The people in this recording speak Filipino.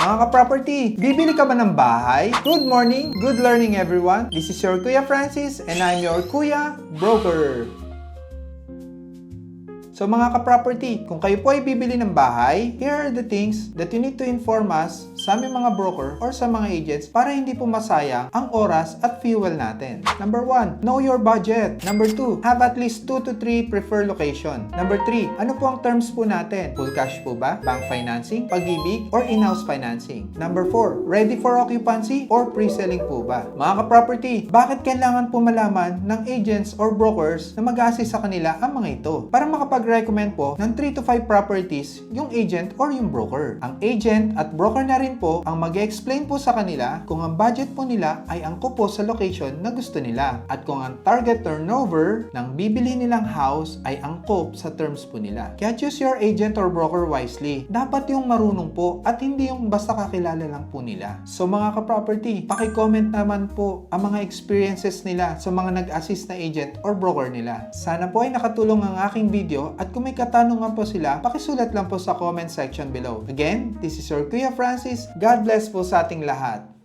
Mga ka-property, bibili ka ba ng bahay? Good morning, good learning everyone. This is your Kuya Francis and I'm your Kuya Broker. So mga ka-property, kung kayo po ay bibili ng bahay, here are the things that you need to inform us sa aming mga broker or sa mga agents para hindi po masayang ang oras at fuel natin. Number 1, know your budget. Number 2, have at least 2 to 3 preferred location. Number 3, ano po ang terms po natin? Full cash po ba? Bank financing? Pag-ibig? Or in-house financing? Number 4, ready for occupancy or pre-selling po ba? Mga ka-property, bakit kailangan po malaman ng agents or brokers na mag-assist sa kanila ang mga ito? Para makapag-recommend po ng 3 to 5 properties yung agent or yung broker. Ang agent at broker na rin po ang mag-explain po sa kanila kung ang budget po nila ay angkop po sa location na gusto nila at kung ang target turnover ng bibili nilang house ay angkop sa terms po nila. Kaya choose your agent or broker wisely. Dapat yung marunong po at hindi yung basta kakilala lang po nila. So mga ka-property, paki-comment naman po ang mga experiences nila sa mga nag-assist na agent or broker nila. Sana po ay nakatulong ang aking video at kung may katanungan po sila, pakisulat lang po sa comment section below. Again, this is your Kuya Francis. God bless po sa ating lahat.